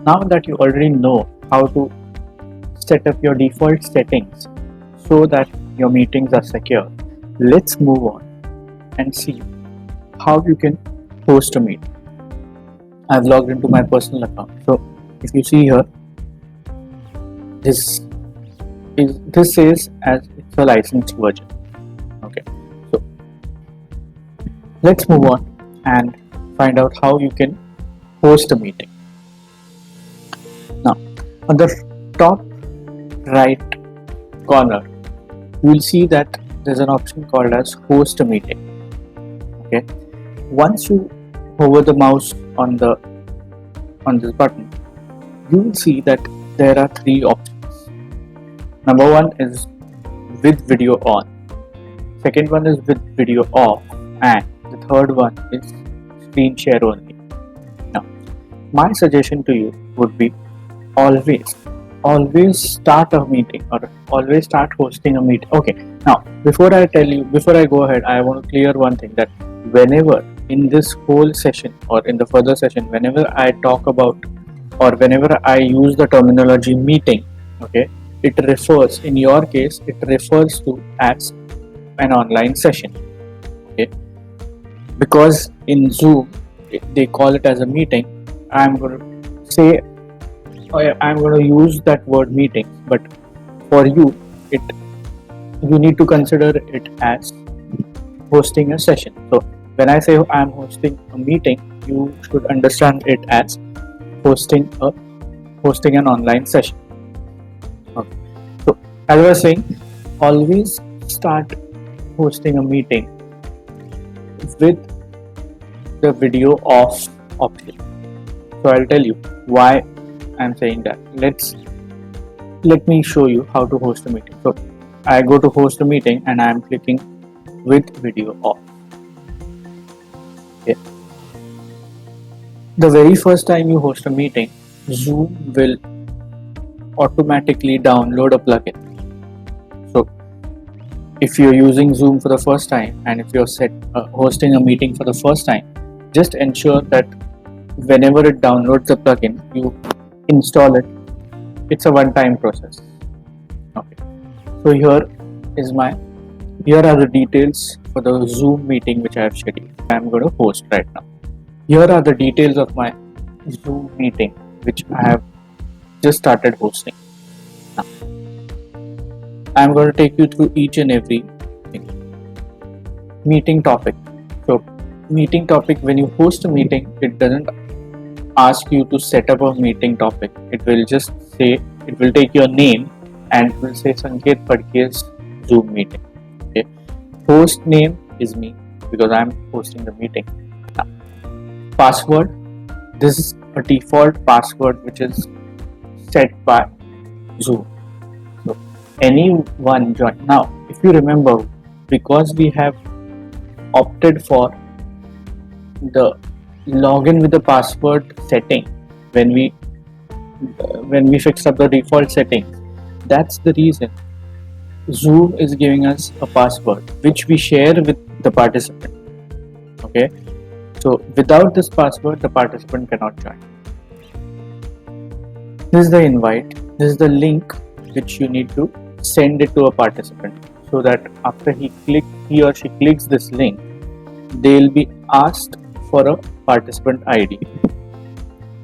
Now that you already know how to set up your default settings so that your meetings are secure, let's move on and see how you can host a meeting. I've logged into my personal account. So if you see here, this says as it's a licensed version. Okay, so let's move on and find out how you can host a meeting. Now, on the top right corner, you will see that there's an option called as host a meeting. Okay, once you hover the mouse on this button, you will see that there are three options. Number one is with video on, second one is with video off, and the third one is screen share only. Now, my suggestion to you would be always start a meeting or always start hosting a meeting. Okay, now before I go ahead, I want to clear one thing, that whenever in this whole session or in the further session, whenever I talk about or whenever I use the terminology meeting, okay, it refers to as an online session. Okay, because in Zoom they call it as a meeting, I'm going to use that word meeting, but for you need to consider it as hosting a session. So when I say I'm hosting a meeting, you should understand it as hosting an online session. Okay. So as I was saying, always start hosting a meeting with the video off option. So I'll tell you why I'm saying that. Let me show you how to host a meeting. So I go to host a meeting and I'm clicking with video off. Okay. The very first time you host a meeting, Zoom will automatically download a plugin. So if you're using Zoom for the first time and if you're hosting a meeting for the first time, just ensure that whenever it downloads the plugin, you install it. It's a one-time process. Okay. So here are the details for the Zoom meeting which I have scheduled. I'm going to host right now. Here are the details of my Zoom meeting which I have just started hosting. Now, I'm going to take you through each and every thing. Meeting topic. So meeting topic, when you host a meeting, it doesn't ask you to set up a meeting topic. It will take your name and it will say Sanket Padke's Zoom meeting. Okay. Host name is me because I'm hosting the meeting. Now, password. This is a default password which is set by Zoom. So anyone join. Now, if you remember, because we have opted for the login with the password setting when we fixed up the default settings, that's the reason Zoom is giving us a password which we share with the participant. Okay, so without this password the participant cannot join. This is the invite. This is the link which you need to send it to a participant, so that after he or she clicks this link, they'll be asked for a participant ID.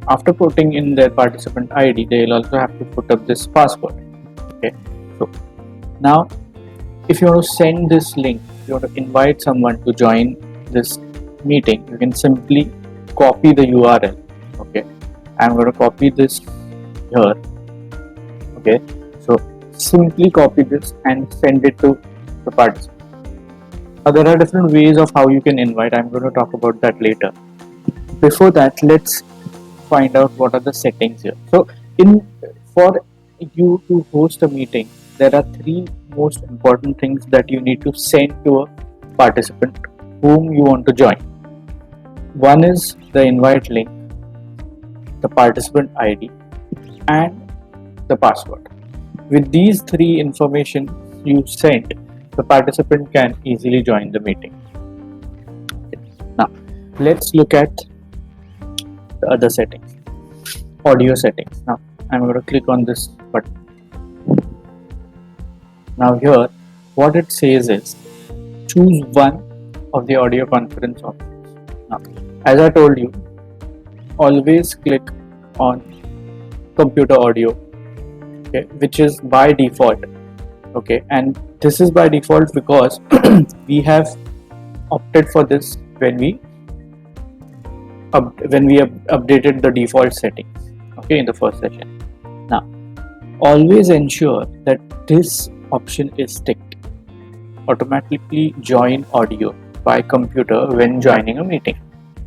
After putting in their participant ID, they'll also have to put up this password. Okay, so now if you want to send this link, if you want to invite someone to join this meeting, you can simply copy the URL. Okay, I'm going to copy this here. Okay, so simply copy this and send it to the participant. Now, there are different ways of how you can invite. I'm going to talk about that later. Before that, let's find out what are the settings here. So for you to host a meeting, there are three most important things that you need to send to a participant whom you want to join. One is the invite link, the participant ID, and the password. With these three information you sent, the participant can easily join the meeting. Now, let's look at the other settings. audio settings. Now I'm going to click on this button. Now here what it says is choose one of the audio conference options. Now as I told you, always click on computer audio, okay, which is by default, okay, and this is by default because we have opted for this when we updated the default settings, okay, in the first session. Now always ensure that this option is ticked. Automatically join audio by computer when joining a meeting.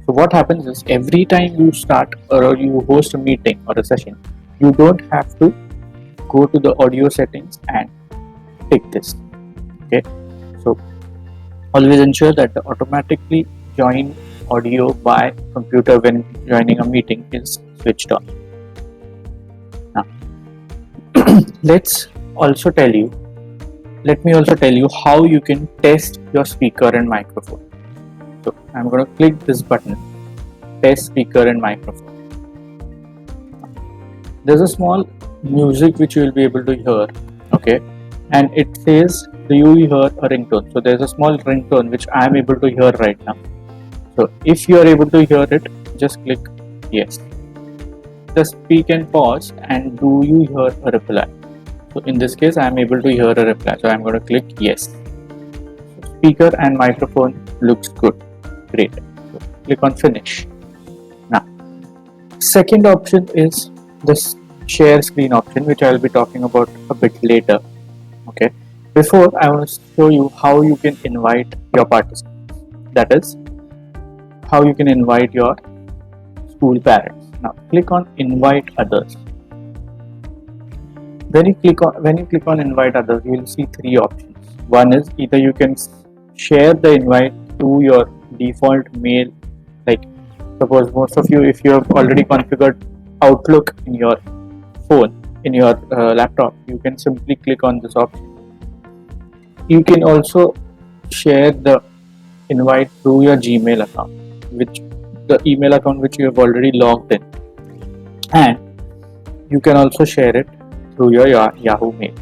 So what happens is every time you start or you host a meeting or a session, you don't have to go to the audio settings and tick this, okay. So always ensure that the automatically join audio by computer when joining a meeting is switched on. Now let me also tell you how you can test your speaker and microphone. So I'm going to click this button, test speaker and microphone. There's a small music which you will be able to hear, okay, and it says, do you hear a ringtone? So there's a small ringtone which I am able to hear right now. So if you are able to hear it, just click yes. Just speak and pause and do you hear a reply? So in this case I am able to hear a reply, so I am going to click yes. So speaker and microphone looks good, great. So click on finish. Now second option is this share screen option, which I will be talking about a bit later, okay. Before, I want to show you how you can invite your participants, that is how you can invite your school parents. Now click on invite others. When you click on invite others, you will see three options. One is either you can share the invite to your default mail, like suppose most of you, if you have already configured Outlook in your phone, in your laptop, you can simply click on this option. You can also share the invite through your Gmail account, the email account which you have already logged in, and you can also share it through your Yahoo Mail.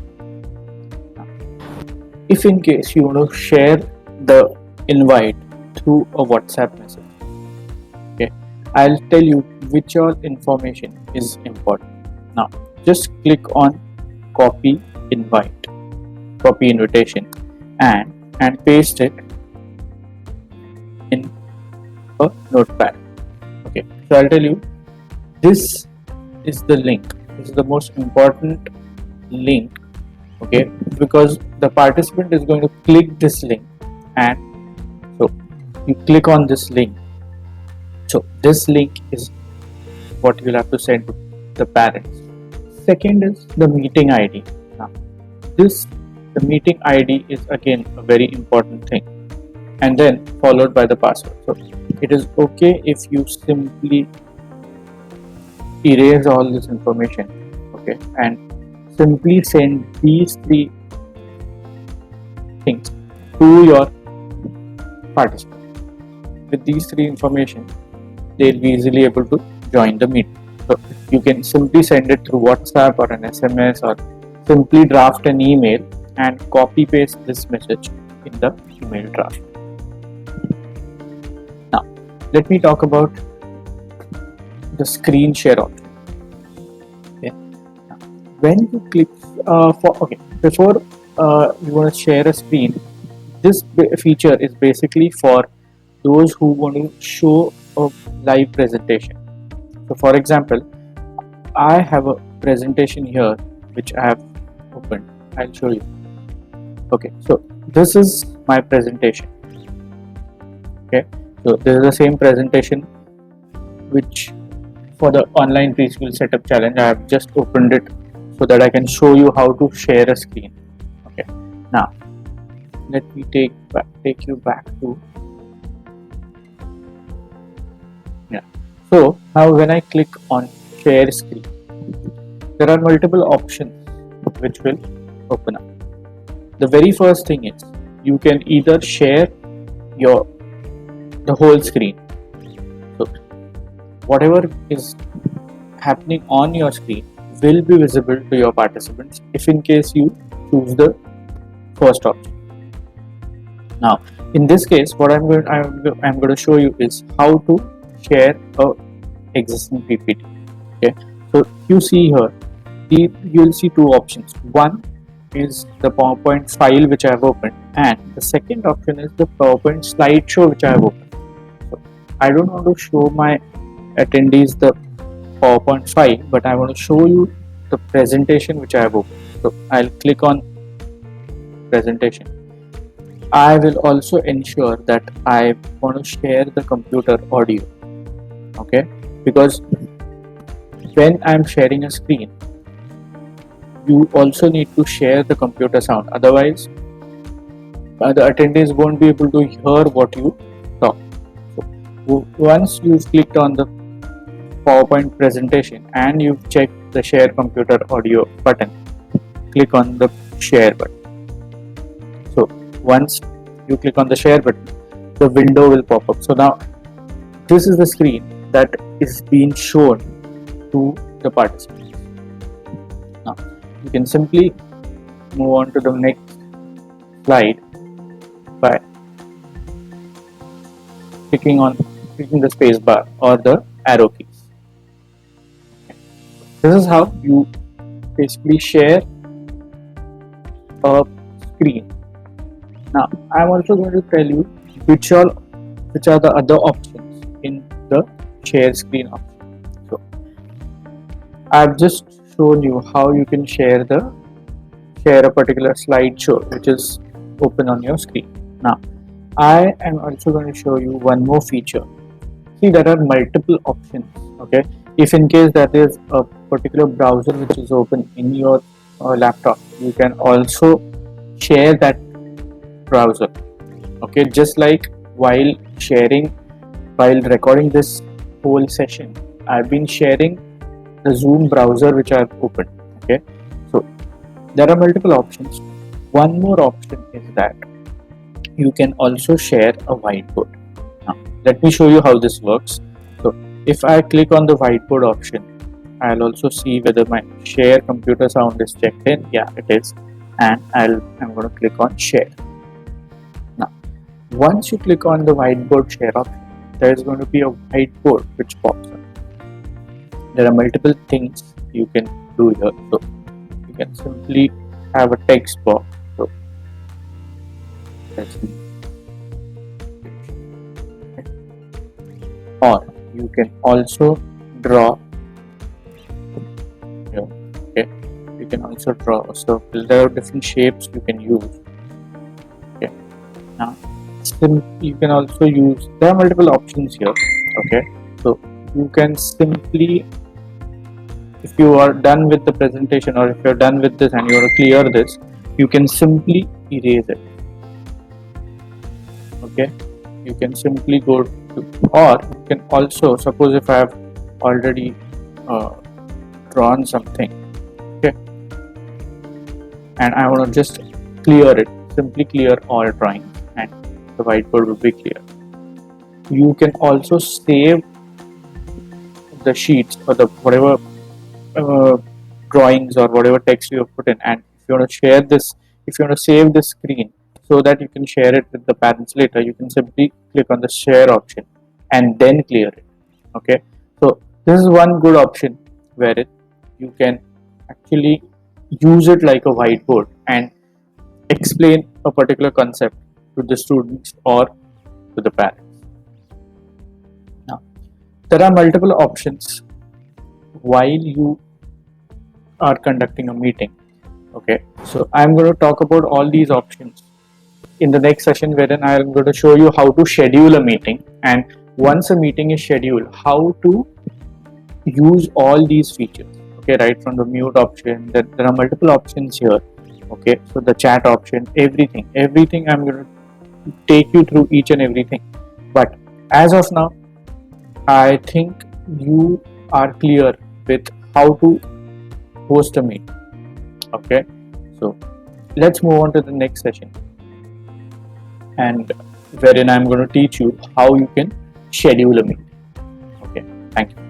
If in case you want to share the invite through a WhatsApp message, okay, I'll tell you which all information is important. Now just click on copy invitation and paste it in a notepad, okay. So I'll tell you, this is the link, this is the most important link, okay, because the participant is going to click this link, and so you click on this link. So this link is what you'll have to send to the parents. Second is the meeting ID. Now the meeting ID is again a very important thing, and then followed by the password. So it is okay if you simply erase all this information, okay, and simply send these three things to your participants. With these three information, they'll be easily able to join the meeting. So you can simply send it through WhatsApp or an SMS, or simply draft an email and copy paste this message in the email draft. Now let me talk about the screen share option. Okay. Now, when you click before you want to share a screen, this feature is basically for those who want to show a live presentation. So for example, I have a presentation here which I have opened. I'll show you. Okay, so this is my presentation. Okay, so this is the same presentation which for the online preschool setup challenge I have just opened it so that I can show you how to share a screen. Okay, now let me take you back to So now when I click on share screen, there are multiple options which will open up. The very first thing is you can either share the whole screen. So whatever is happening on your screen will be visible to your participants if in case you choose the first option. Now, in this case, what I'm going to show you is how to share a existing PPT. Okay, so you see here, you'll see two options. One is the PowerPoint file which I have opened, and the second option is the PowerPoint slideshow which I have opened. So I don't want to show my attendees the PowerPoint file, but I want to show you the presentation which I have opened. So I'll click on presentation. I will also ensure that I want to share the computer audio. Okay, because when I'm sharing a screen, you also need to share the computer sound, otherwise the attendees won't be able to hear what you talk. So once you've clicked on the PowerPoint presentation and you've checked the share computer audio button, click on the share button. So once you click on the share button, the window will pop up. So now this is the screen that is being shown to the participants. Now you can simply move on to the next slide by clicking the space bar or the arrow keys. This is how you basically share a screen. Now I'm also going to tell you which are the other options in the share screen option. So I've just shown you how you can share a particular slideshow which is open on your screen. Now I am also going to show you one more feature. See, there are multiple options. Okay, if in case there is a particular browser which is open in your laptop, you can also share that browser. Okay, just like while recording this whole session, I've been sharing the Zoom browser which I've opened. Okay, so there are multiple options. One more option is that you can also share a whiteboard. Now let me show you how this works. So if I click on the whiteboard option, I'll also see whether my share computer sound is checked in. Yeah, it is, and I'm going to click on share. Now once you click on the whiteboard share option, there is going to be a whiteboard which pops up. There are multiple things you can do here. So you can simply have a text box. So let's see. Or you can also draw here. Okay, you can also draw a circle. There are different shapes you can use. Okay, now you can also use, there are multiple options here. Okay, so you can simply, if you are done with the presentation or if you're done with this and you want to clear this, you can simply erase it. Okay, you can simply go to, or you can also, suppose if I have already drawn something, okay, and I want to just clear it, simply clear all drawings and the whiteboard will be clear. You can also save the sheets or the whatever drawings or whatever text you have put in, and if you want to share this, if you want to save this screen so that you can share it with the parents later, you can simply click on the share option and then clear it. Okay, so this is one good option wherein you can actually use it like a whiteboard and explain a particular concept to the students or to the parents. Now there are multiple options while you are conducting a meeting. Okay, so I'm going to talk about all these options in the next session, wherein I'm going to show you how to schedule a meeting, and once a meeting is scheduled, how to use all these features. Okay, right from the mute option, there are multiple options here. Okay, so the chat option, everything I'm going to take you through each and everything. But as of now, I think you are clear with how to host a meeting. Okay, so let's move on to the next session, and wherein I'm going to teach you how you can schedule a meeting. Okay, thank you.